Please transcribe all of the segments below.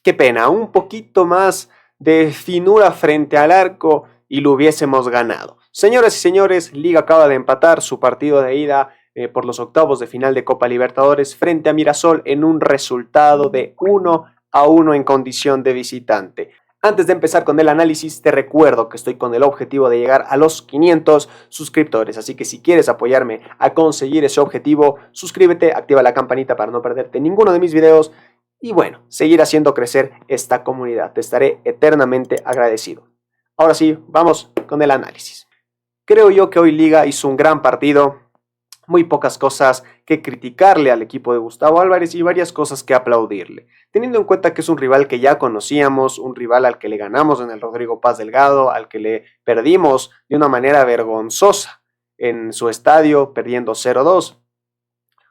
Qué pena, un poquito más de finura frente al arco y lo hubiésemos ganado. Señoras y señores, Liga acaba de empatar su partido de ida por los octavos de final de Copa Libertadores frente a Mirasol en un resultado de 1-1 en condición de visitante. Antes de empezar con el análisis, te recuerdo que estoy con el objetivo de llegar a los 500 suscriptores, así que si quieres apoyarme a conseguir ese objetivo, suscríbete, activa la campanita para no perderte ninguno de mis videos y bueno, seguir haciendo crecer esta comunidad. Te estaré eternamente agradecido. Ahora sí, vamos con el análisis. Creo yo que hoy Liga hizo un gran partido, muy pocas cosas que criticarle al equipo de Gustavo Álvarez y varias cosas que aplaudirle. Teniendo en cuenta que es un rival que ya conocíamos, un rival al que le ganamos en el Rodrigo Paz Delgado, al que le perdimos de una manera vergonzosa en su estadio, perdiendo 0-2.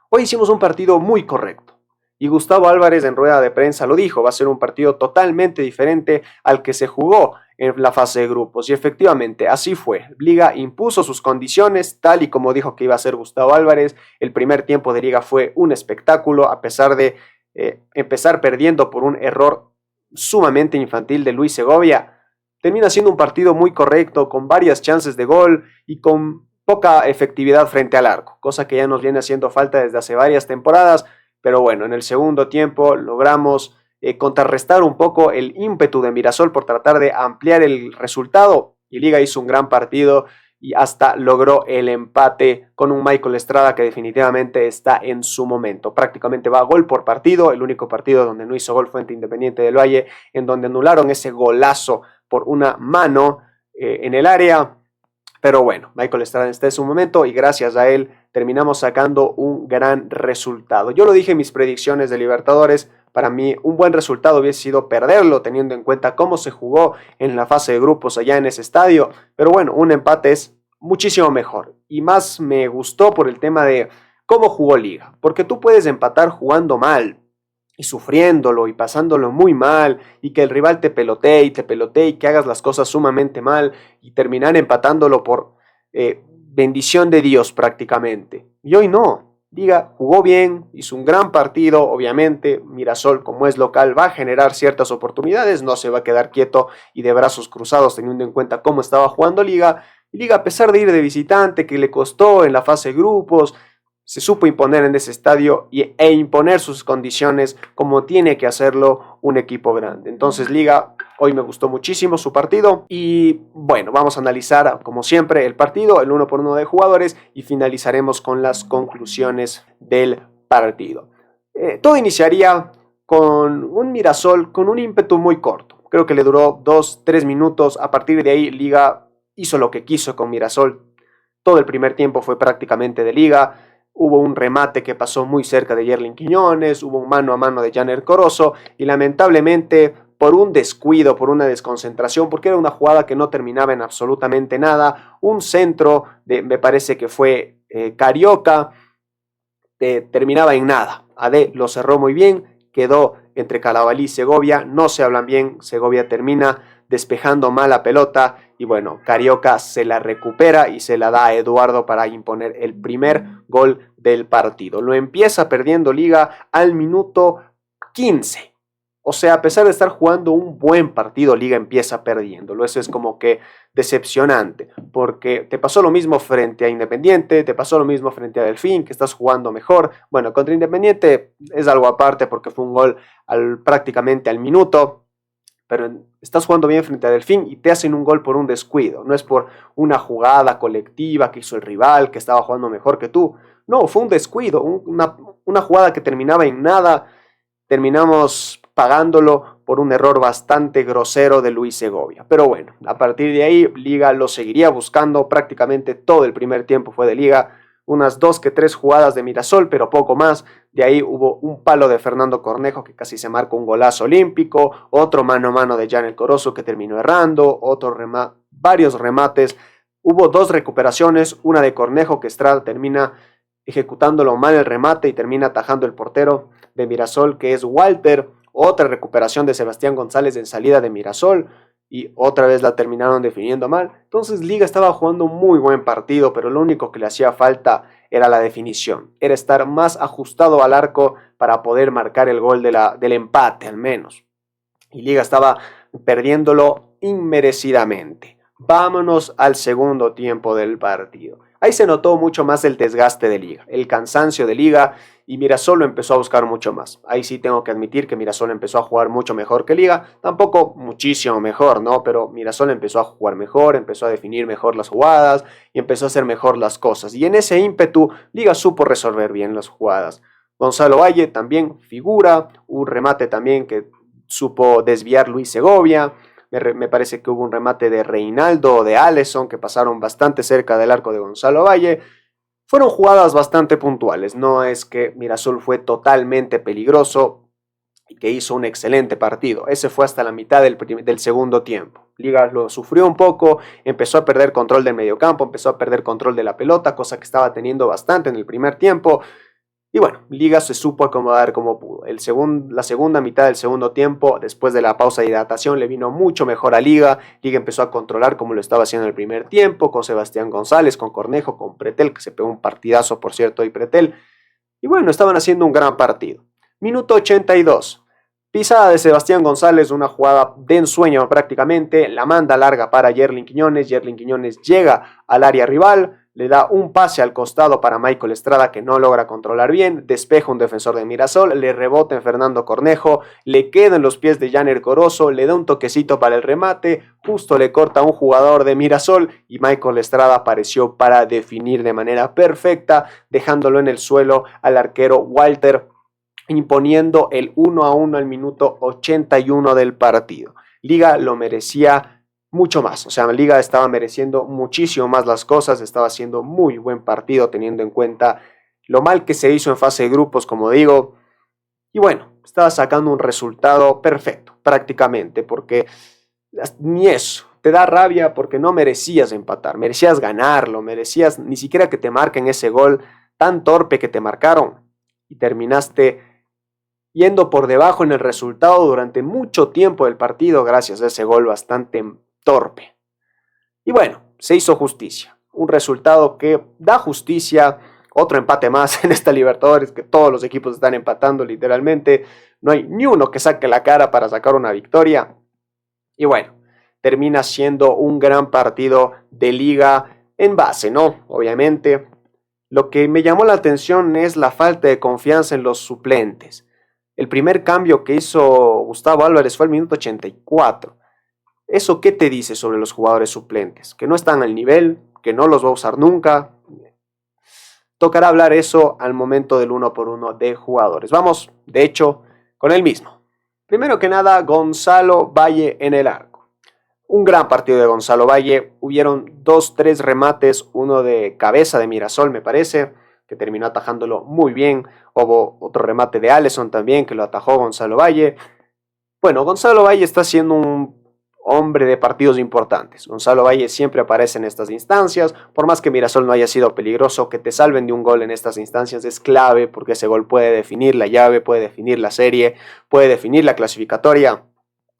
Hoy hicimos un partido muy correcto. Y Gustavo Álvarez en rueda de prensa lo dijo, va a ser un partido totalmente diferente al que se jugó en la fase de grupos. Y efectivamente, así fue. Liga impuso sus condiciones, tal y como dijo que iba a ser Gustavo Álvarez. El primer tiempo de Liga fue un espectáculo, a pesar de empezar perdiendo por un error sumamente infantil de Luis Segovia. Termina siendo un partido muy correcto, con varias chances de gol y con poca efectividad frente al arco, cosa que ya nos viene haciendo falta desde hace varias temporadas. Pero bueno, en el segundo tiempo logramos contrarrestar un poco el ímpetu de Mirasol por tratar de ampliar el resultado. Y Liga hizo un gran partido y hasta logró el empate con un Michael Estrada que definitivamente está en su momento. Prácticamente va gol por partido. El único partido donde no hizo gol fue ante Independiente del Valle, en donde anularon ese golazo por una mano en el área. Pero bueno, Michael Estrada está en su momento y gracias a él terminamos sacando un gran resultado. Yo lo dije en mis predicciones de Libertadores, para mí un buen resultado hubiese sido perderlo, teniendo en cuenta cómo se jugó en la fase de grupos allá en ese estadio. Pero bueno, un empate es muchísimo mejor. Y más me gustó por el tema de cómo jugó Liga. Porque tú puedes empatar jugando mal y sufriéndolo y pasándolo muy mal y que el rival te pelotee y que hagas las cosas sumamente mal y terminar empatándolo por bendición de Dios prácticamente. Y hoy no. Liga jugó bien, hizo un gran partido, obviamente Mirasol como es local va a generar ciertas oportunidades, no se va a quedar quieto y de brazos cruzados teniendo en cuenta cómo estaba jugando Liga. Y Liga, a pesar de ir de visitante, que le costó en la fase de grupos, se supo imponer en ese estadio e imponer sus condiciones como tiene que hacerlo un equipo grande. Entonces Liga, hoy me gustó muchísimo su partido y bueno, vamos a analizar como siempre el partido, el 1-1 de jugadores y finalizaremos con las conclusiones del partido. Todo iniciaría con un Mirasol con un ímpetu muy corto. Creo que le duró 2-3 minutos. A partir de ahí Liga hizo lo que quiso con Mirasol. Todo el primer tiempo fue prácticamente de Liga. Hubo un remate que pasó muy cerca de Yerlin Quiñones, hubo un mano a mano de Janer Corozo y lamentablemente por un descuido, por una desconcentración, porque era una jugada que no terminaba en absolutamente nada, un centro de, me parece que fue Carioca, terminaba en nada. Ade lo cerró muy bien, quedó entre Carabalí y Segovia, no se hablan bien, Segovia termina despejando mal la pelota y bueno, Carioca se la recupera y se la da a Eduardo para imponer el primer gol del partido. Lo empieza perdiendo Liga al minuto 15. O sea, a pesar de estar jugando un buen partido, Liga empieza perdiéndolo. Eso es como que decepcionante, porque te pasó lo mismo frente a Independiente, te pasó lo mismo frente a Delfín, que estás jugando mejor. Bueno, contra Independiente es algo aparte porque fue un gol prácticamente al minuto, pero estás jugando bien frente a Delfín y te hacen un gol por un descuido. No es por una jugada colectiva que hizo el rival, que estaba jugando mejor que tú. No, fue un descuido, una jugada que terminaba en nada. Terminamos pagándolo por un error bastante grosero de Luis Segovia. Pero bueno, a partir de ahí Liga lo seguiría buscando. Prácticamente todo el primer tiempo fue de Liga. Unas 2 que 3 jugadas de Mirasol, pero poco más. De ahí hubo un palo de Fernando Cornejo que casi se marca un golazo olímpico. Otro mano a mano de Janel Corozo que terminó errando. Varios remates. Hubo 2 recuperaciones. Una de Cornejo que Estrada termina ejecutándolo mal el remate y termina atajando el portero de Mirasol, que es Walter. Otra recuperación de Sebastián González en salida de Mirasol y otra vez la terminaron definiendo mal. Entonces Liga estaba jugando un muy buen partido, pero lo único que le hacía falta era la definición, era estar más ajustado al arco para poder marcar el gol del empate al menos. Y Liga estaba perdiéndolo inmerecidamente. Vámonos al segundo tiempo del partido. Ahí se notó mucho más el desgaste de Liga, el cansancio de Liga, y Mirasol lo empezó a buscar mucho más. Ahí sí tengo que admitir que Mirasol empezó a jugar mucho mejor que Liga, tampoco muchísimo mejor, ¿no? Pero Mirasol empezó a jugar mejor, empezó a definir mejor las jugadas y empezó a hacer mejor las cosas. Y en ese ímpetu, Liga supo resolver bien las jugadas. Gonzalo Valle también figura, un remate también que supo desviar Luis Segovia. Me parece que hubo un remate de Reinaldo o de Alisson que pasaron bastante cerca del arco de Gonzalo Valle. Fueron jugadas bastante puntuales, no es que Mirasol fue totalmente peligroso y que hizo un excelente partido. Ese fue hasta la mitad del segundo tiempo. Liga lo sufrió un poco, empezó a perder control del mediocampo, empezó a perder control de la pelota, cosa que estaba teniendo bastante en el primer tiempo. Y bueno, Liga se supo acomodar como pudo. La segunda mitad del segundo tiempo, después de la pausa de hidratación, le vino mucho mejor a Liga. Liga empezó a controlar como lo estaba haciendo en el primer tiempo, con Sebastián González, con Cornejo, con Pretel, que se pegó un partidazo, por cierto, y Pretel. Y bueno, estaban haciendo un gran partido. Minuto 82. Pisada de Sebastián González, una jugada de ensueño prácticamente. La manda larga para Yerlin Quiñones. Yerlin Quiñones llega al área rival. Le da un pase al costado para Michael Estrada que no logra controlar bien, despeja un defensor de Mirasol, le rebota en Fernando Cornejo, le queda en los pies de Janer Corozo, le da un toquecito para el remate, justo le corta a un jugador de Mirasol y Michael Estrada apareció para definir de manera perfecta, dejándolo en el suelo al arquero Walter, imponiendo el 1-1 al minuto 81 del partido. Liga lo merecía mucho más, o sea, Liga estaba mereciendo muchísimo más las cosas, estaba haciendo muy buen partido teniendo en cuenta lo mal que se hizo en fase de grupos, como digo, y bueno, estaba sacando un resultado perfecto, prácticamente, porque ni eso, te da rabia porque no merecías empatar, merecías ganarlo, merecías ni siquiera que te marquen ese gol tan torpe que te marcaron, y terminaste yendo por debajo en el resultado durante mucho tiempo del partido gracias a ese gol bastante torpe. Y bueno, se hizo justicia. Un resultado que da justicia. Otro empate más en esta Libertadores, que todos los equipos están empatando literalmente. No hay ni uno que saque la cara para sacar una victoria. Y bueno, termina siendo un gran partido de Liga en base, ¿no? Obviamente. Lo que me llamó la atención es la falta de confianza en los suplentes. El primer cambio que hizo Gustavo Álvarez fue al minuto 84. ¿Eso qué te dice sobre los jugadores suplentes? Que no están al nivel, que no los va a usar nunca. Tocará hablar eso al momento del 1-por-1 de jugadores. Vamos, de hecho, con el mismo. Primero que nada, Gonzalo Valle en el arco. Un gran partido de Gonzalo Valle. Hubieron 2-3 remates, uno de cabeza de Mirasol, me parece, que terminó atajándolo muy bien. Hubo otro remate de Alisson también, que lo atajó Gonzalo Valle. Bueno, Gonzalo Valle está siendo un hombre de partidos importantes. Gonzalo Valle siempre aparece en estas instancias, por más que Mirasol no haya sido peligroso, que te salven de un gol en estas instancias es clave, porque ese gol puede definir la llave, puede definir la serie, puede definir la clasificatoria.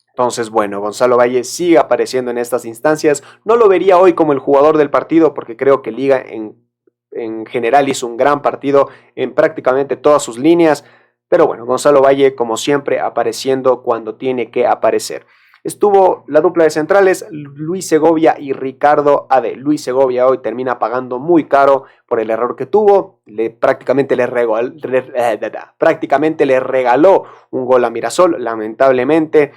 Entonces, bueno, Gonzalo Valle sigue apareciendo en estas instancias. No lo vería hoy como el jugador del partido, porque creo que Liga en general hizo un gran partido en prácticamente todas sus líneas, pero bueno, Gonzalo Valle, como siempre, apareciendo cuando tiene que aparecer. Estuvo la dupla de centrales, Luis Segovia y Ricardo Ade. Luis Segovia hoy termina pagando muy caro por el error que tuvo. Prácticamente le regaló un gol a Mirasol, lamentablemente.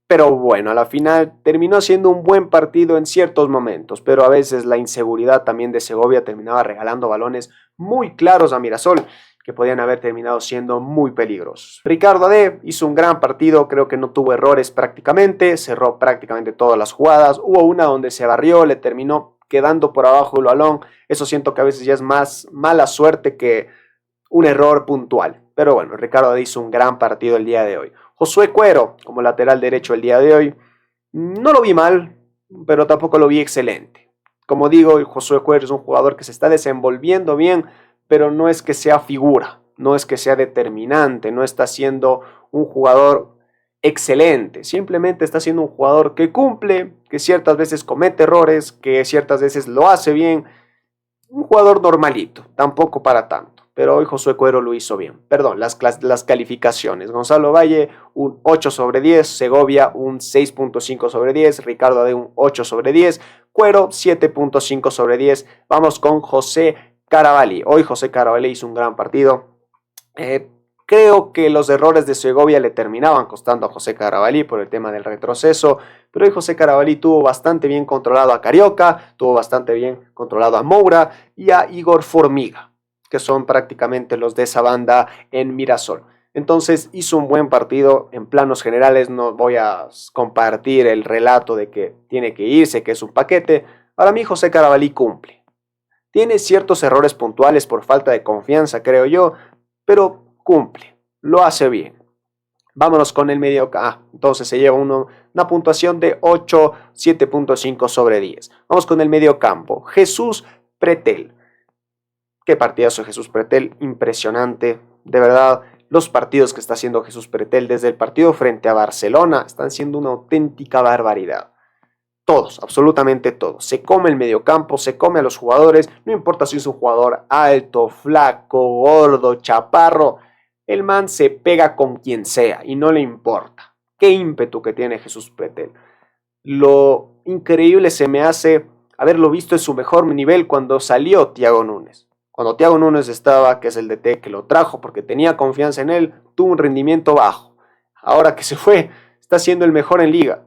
Pero bueno, a la final terminó siendo un buen partido en ciertos momentos. Pero a veces la inseguridad también de Segovia terminaba regalando balones muy claros a Mirasol, que podían haber terminado siendo muy peligrosos. Ricardo Ade hizo un gran partido, creo que no tuvo errores prácticamente, cerró prácticamente todas las jugadas, hubo una donde se barrió, le terminó quedando por abajo el balón, eso siento que a veces ya es más mala suerte que un error puntual, pero bueno, Ricardo Ade hizo un gran partido el día de hoy. Josué Cuero, como lateral derecho el día de hoy, no lo vi mal, pero tampoco lo vi excelente. Como digo, Josué Cuero es un jugador que se está desenvolviendo bien, pero no es que sea figura, no es que sea determinante, no está siendo un jugador excelente, simplemente está siendo un jugador que cumple, que ciertas veces comete errores, que ciertas veces lo hace bien, un jugador normalito, tampoco para tanto. Pero hoy Josué Cuero lo hizo bien. Perdón, las calificaciones. Gonzalo Valle, un 8 sobre 10. Segovia, un 6.5 sobre 10. Ricardo Ade, un 8 sobre 10. Cuero, 7.5 sobre 10. Vamos con José Carabalí. Hoy José Carabalí hizo un gran partido. Creo que los errores de Segovia le terminaban costando a José Carabalí por el tema del retroceso, pero hoy José Carabalí tuvo bastante bien controlado a Carioca, tuvo bastante bien controlado a Moura y a Igor Formiga, que son prácticamente los de esa banda en Mirasol. Entonces hizo un buen partido en planos generales. No voy a compartir el relato de que tiene que irse, que es un paquete. Para mí José Carabalí cumple. Tiene ciertos errores puntuales por falta de confianza, creo yo, pero cumple, lo hace bien. Vámonos con el medio. Entonces se lleva una puntuación de 8, 7.5 sobre 10. Vamos con el medio campo. Jesús Pretel. Qué partidazo Jesús Pretel, impresionante. De verdad, los partidos que está haciendo Jesús Pretel desde el partido frente a Barcelona están siendo una auténtica barbaridad. Todos, absolutamente todos. Se come el mediocampo, se come a los jugadores. No importa si es un jugador alto, flaco, gordo, chaparro. El man se pega con quien sea y no le importa. Qué ímpetu que tiene Jesús Pretel. Lo increíble se me hace haberlo visto en su mejor nivel cuando salió Thiago Núñez. Cuando Thiago Núñez estaba, que es el DT que lo trajo porque tenía confianza en él, tuvo un rendimiento bajo. Ahora que se fue, está siendo el mejor en liga.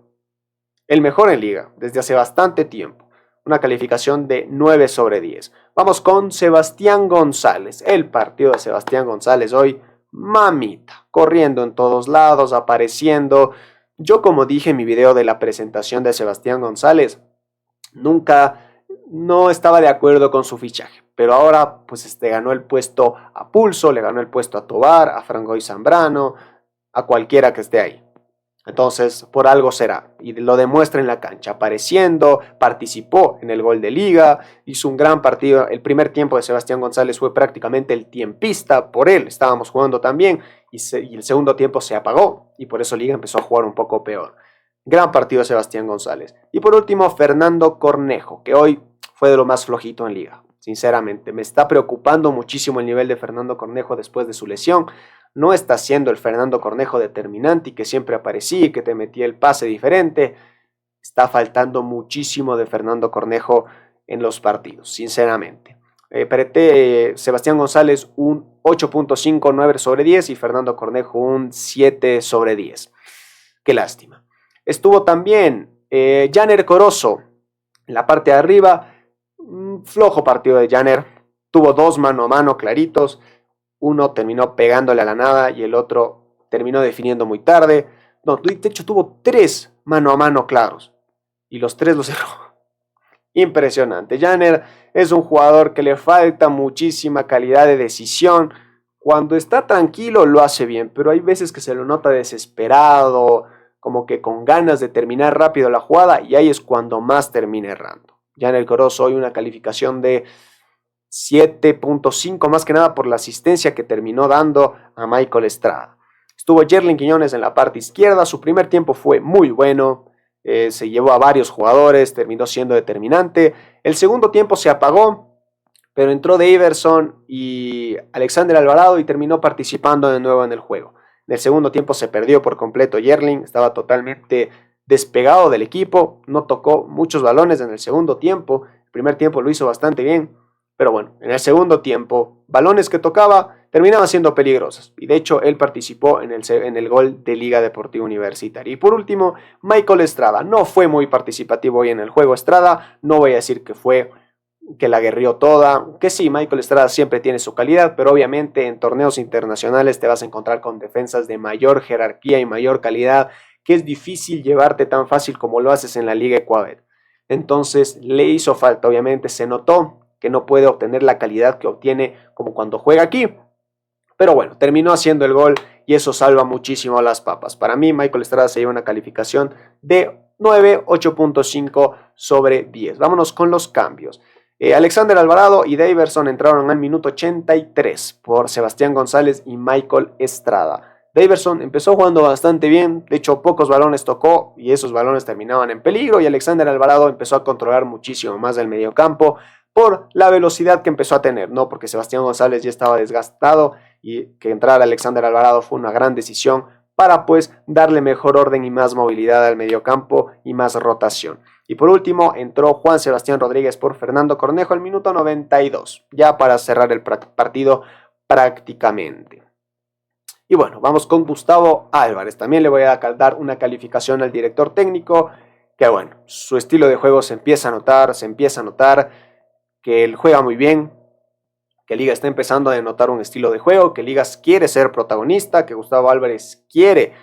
El mejor en liga, desde hace bastante tiempo. Una calificación de 9 sobre 10. Vamos con Sebastián González. El partido de Sebastián González hoy, mamita, corriendo en todos lados, apareciendo. Yo, como dije en mi video de la presentación de Sebastián González, no estaba de acuerdo con su fichaje. Pero ahora, pues ganó el puesto a Pulso, le ganó el puesto a Tobar, a Frangoy Zambrano, a cualquiera que esté ahí. Entonces, por algo será, y lo demuestra en la cancha, apareciendo, participó en el gol de liga, hizo un gran partido. El primer tiempo de Sebastián González fue prácticamente el tiempista, por él estábamos jugando también, y el segundo tiempo se apagó, y por eso liga empezó a jugar un poco peor. Gran partido de Sebastián González. Y por último, Fernando Cornejo, que hoy fue de lo más flojito en liga. Sinceramente, me está preocupando muchísimo el nivel de Fernando Cornejo después de su lesión. No está siendo el Fernando Cornejo determinante y que siempre aparecía y que te metía el pase diferente. Está faltando muchísimo de Fernando Cornejo en los partidos, sinceramente. Sebastián González un 8.5, 9 sobre 10 y Fernando Cornejo un 7 sobre 10. Qué lástima. Estuvo también Janer Corozo en la parte de arriba. Un flojo partido de Janer. Tuvo dos mano a mano claritos. Uno terminó pegándole a la nada y el otro terminó definiendo muy tarde. No, de hecho tuvo tres mano a mano claros y los tres los cerró. Impresionante. Janer es un jugador que le falta muchísima calidad de decisión. Cuando está tranquilo lo hace bien, pero hay veces que se lo nota desesperado, como que con ganas de terminar rápido la jugada, y ahí es cuando más termina errando. Janer Corozo hoy una calificación de 7.5, más que nada por la asistencia que terminó dando a Michael Estrada. Estuvo Yerlin Quiñones en la parte izquierda. Su primer tiempo fue muy bueno. Se llevó a varios jugadores, terminó siendo determinante. El segundo tiempo se apagó, pero entró Daverson y Alexander Alvarado y terminó participando de nuevo en el juego. En el segundo tiempo se perdió por completo Yerlin, estaba totalmente despegado del equipo, no tocó muchos balones en el segundo tiempo. El primer tiempo lo hizo bastante bien, pero bueno, en el segundo tiempo, balones que tocaba terminaban siendo peligrosos. Y de hecho, él participó en el gol de Liga Deportiva Universitaria. Y por último, Michael Estrada. No fue muy participativo hoy en el juego Estrada. No voy a decir que la guerrió toda. Que sí, Michael Estrada siempre tiene su calidad, pero obviamente en torneos internacionales te vas a encontrar con defensas de mayor jerarquía y mayor calidad, que es difícil llevarte tan fácil como lo haces en la Liga Ecuador. Entonces, le hizo falta. Obviamente se notó que no puede obtener la calidad que obtiene como cuando juega aquí. Pero bueno, terminó haciendo el gol y eso salva muchísimo a las papas. Para mí, Michael Estrada se lleva una calificación de 9, 8.5 sobre 10. Vámonos con los cambios. Alexander Alvarado y Daverson entraron al minuto 83 por Sebastián González y Michael Estrada. Daverson empezó jugando bastante bien, de hecho pocos balones tocó y esos balones terminaban en peligro, y Alexander Alvarado empezó a controlar muchísimo más del mediocampo, por la velocidad que empezó a tener, no porque Sebastián González ya estaba desgastado y que entrara Alexander Alvarado fue una gran decisión para pues darle mejor orden y más movilidad al mediocampo y más rotación. Y por último entró Juan Sebastián Rodríguez por Fernando Cornejo al minuto 92, ya para cerrar el partido prácticamente. Y bueno, vamos con Gustavo Álvarez. También le voy a dar una calificación al director técnico, que bueno, su estilo de juego se empieza a notar que él juega muy bien, que Liga está empezando a denotar un estilo de juego, que Liga quiere ser protagonista, que Gustavo Álvarez quiere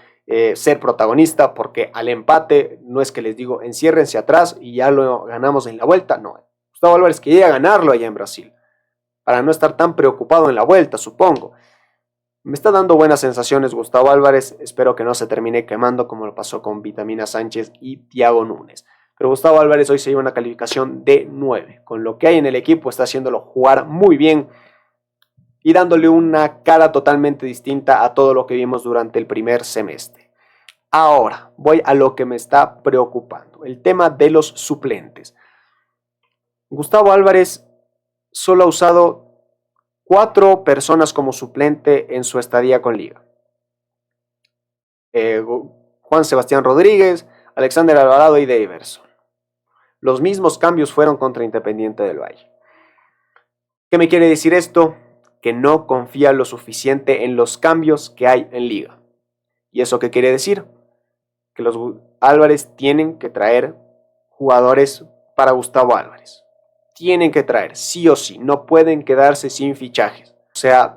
ser protagonista, porque al empate no es que les digo enciérrense atrás y ya lo ganamos en la vuelta, no. Gustavo Álvarez quería ganarlo allá en Brasil, para no estar tan preocupado en la vuelta, supongo. Me está dando buenas sensaciones Gustavo Álvarez, espero que no se termine quemando como lo pasó con Vitamina Sánchez y Thiago Núñez. Pero Gustavo Álvarez hoy se lleva una calificación de 9. Con lo que hay en el equipo está haciéndolo jugar muy bien y dándole una cara totalmente distinta a todo lo que vimos durante el primer semestre. Ahora voy a lo que me está preocupando, el tema de los suplentes. Gustavo Álvarez solo ha usado 4 personas como suplente en su estadía con Liga. Juan Sebastián Rodríguez, Alexander Alvarado y Daverson. Los mismos cambios fueron contra Independiente del Valle. ¿Qué me quiere decir esto? Que no confía lo suficiente en los cambios que hay en Liga. ¿Y eso qué quiere decir? Que los Álvarez tienen que traer jugadores para Gustavo Álvarez. Tienen que traer, sí o sí, no pueden quedarse sin fichajes. O sea,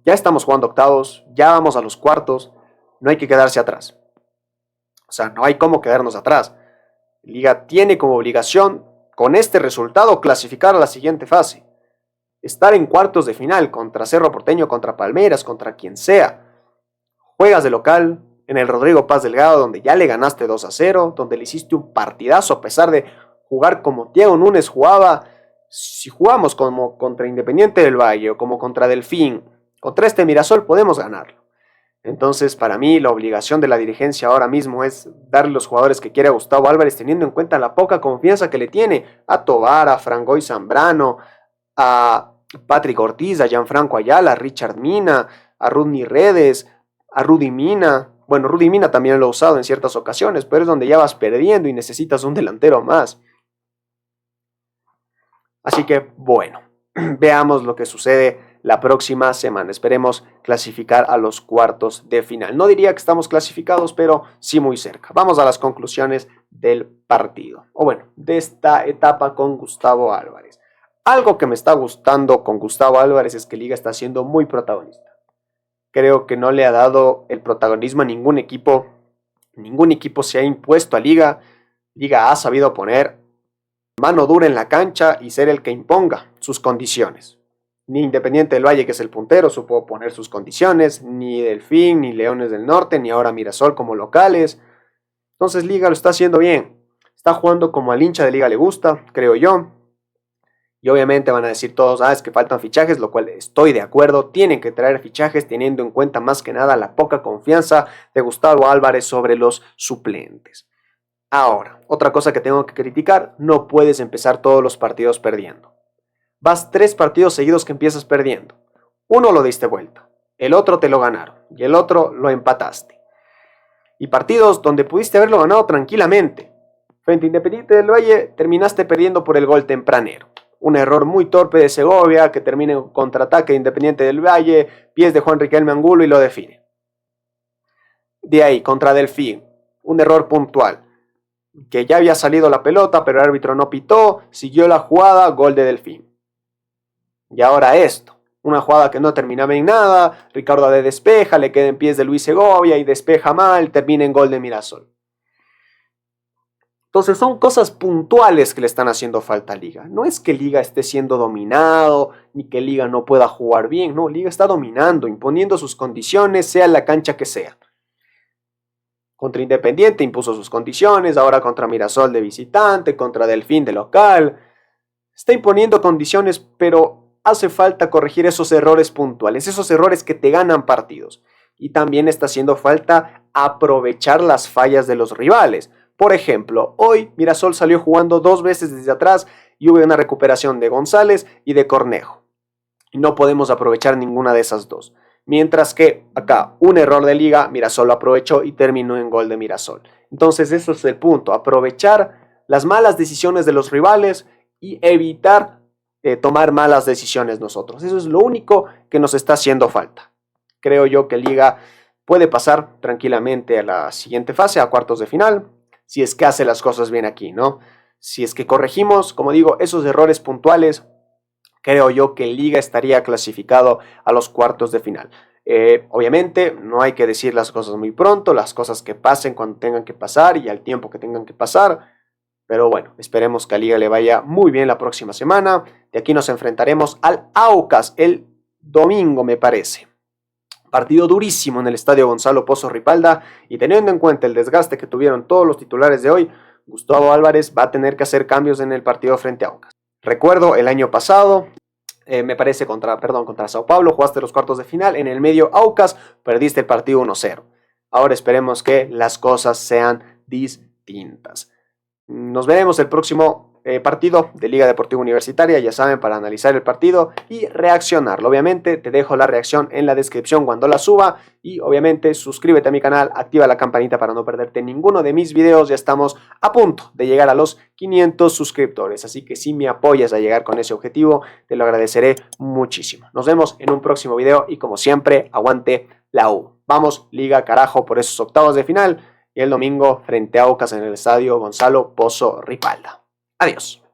ya estamos jugando octavos, ya vamos a los cuartos, no hay que quedarse atrás. O sea, no hay cómo quedarnos atrás. Liga tiene como obligación, con este resultado, clasificar a la siguiente fase. Estar en cuartos de final contra Cerro Porteño, contra Palmeiras, contra quien sea. Juegas de local en el Rodrigo Paz Delgado, donde ya le ganaste 2-0, donde le hiciste un partidazo a pesar de jugar como Thiago Núñez jugaba. Si jugamos como contra Independiente del Valle o como contra Delfín, contra este Mirasol podemos ganarlo. Entonces, para mí, la obligación de la dirigencia ahora mismo es darle los jugadores que quiere a Gustavo Álvarez, teniendo en cuenta la poca confianza que le tiene a Tobar, a Frangoy Zambrano, a Patrick Ortiz, a Gianfranco Ayala, a Richard Mina, a Rodney Redes, a Rudy Mina. Bueno, Rudy Mina también lo ha usado en ciertas ocasiones, pero es donde ya vas perdiendo y necesitas un delantero más. Así que, bueno, veamos lo que sucede la próxima semana. Esperemos clasificar a los cuartos de final. No diría que estamos clasificados, pero sí muy cerca. Vamos a las conclusiones del partido. O bueno, de esta etapa con Gustavo Álvarez. Algo que me está gustando con Gustavo Álvarez es que Liga está siendo muy protagonista. Creo que no le ha dado el protagonismo a ningún equipo. Ningún equipo se ha impuesto a Liga. Liga ha sabido poner mano dura en la cancha y ser el que imponga sus condiciones. Ni Independiente del Valle, que es el puntero, supo poner sus condiciones, ni Delfín, ni Leones del Norte, ni ahora Mirasol como locales. Entonces Liga lo está haciendo bien. Está jugando como al hincha de Liga le gusta, creo yo. Y obviamente van a decir todos, es que faltan fichajes, lo cual estoy de acuerdo. Tienen que traer fichajes teniendo en cuenta más que nada la poca confianza de Gustavo Álvarez sobre los suplentes. Ahora, otra cosa que tengo que criticar, no puedes empezar todos los partidos perdiendo. Vas 3 partidos seguidos que empiezas perdiendo. Uno lo diste vuelta, el otro te lo ganaron y el otro lo empataste. Y partidos donde pudiste haberlo ganado tranquilamente. Frente a Independiente del Valle terminaste perdiendo por el gol tempranero. Un error muy torpe de Segovia que termina en contraataque de Independiente del Valle, pies de Juan Riquelme Angulo y lo define. De ahí, contra Delfín, un error puntual. Que ya había salido la pelota, pero el árbitro no pitó, siguió la jugada, gol de Delfín. Y ahora esto, una jugada que no terminaba en nada, Ricardo de despeja, le queda en pies de Luis Segovia y despeja mal, termina en gol de Mirasol. Entonces son cosas puntuales que le están haciendo falta a Liga. No es que Liga esté siendo dominado, ni que Liga no pueda jugar bien, no, Liga está dominando, imponiendo sus condiciones, sea la cancha que sea. Contra Independiente impuso sus condiciones, ahora contra Mirasol de visitante, contra Delfín de local. Está imponiendo condiciones, pero hace falta corregir esos errores puntuales, esos errores que te ganan partidos. Y también está haciendo falta aprovechar las fallas de los rivales. Por ejemplo, hoy Mirasol salió jugando 2 veces desde atrás y hubo una recuperación de González y de Cornejo. Y no podemos aprovechar ninguna de esas dos. Mientras que acá un error de Liga, Mirasol lo aprovechó y terminó en gol de Mirasol. Entonces eso es el punto, aprovechar las malas decisiones de los rivales y evitar tomar malas decisiones nosotros. Eso es lo único que nos está haciendo falta. Creo yo que Liga puede pasar tranquilamente a la siguiente fase, a cuartos de final, si es que hace las cosas bien aquí, ¿no? Si es que corregimos, como digo, esos errores puntuales, creo yo que Liga estaría clasificado a los cuartos de final. Obviamente no hay que decir las cosas muy pronto, las cosas que pasen cuando tengan que pasar y al tiempo que tengan que pasar. Pero bueno, esperemos que a Liga le vaya muy bien la próxima semana. De aquí nos enfrentaremos al Aucas el domingo, me parece. Partido durísimo en el estadio Gonzalo Pozo Ripalda, y teniendo en cuenta el desgaste que tuvieron todos los titulares de hoy, Gustavo Álvarez va a tener que hacer cambios en el partido frente a Aucas. Recuerdo el año pasado, me parece contra Sao Paulo, jugaste los cuartos de final, en el medio Aucas, perdiste el partido 1-0. Ahora esperemos que las cosas sean distintas. Nos veremos el próximo partido de Liga Deportiva Universitaria, ya saben, para analizar el partido y reaccionarlo. Obviamente te dejo la reacción en la descripción cuando la suba, y obviamente suscríbete a mi canal, activa la campanita para no perderte ninguno de mis videos. Ya estamos a punto de llegar a los 500 suscriptores, así que si me apoyas a llegar con ese objetivo, te lo agradeceré muchísimo. Nos vemos en un próximo video y como siempre, aguante la U. Vamos Liga, carajo, por esos octavos de final, y el domingo frente a Aucas en el estadio Gonzalo Pozo Ripalda. Adiós.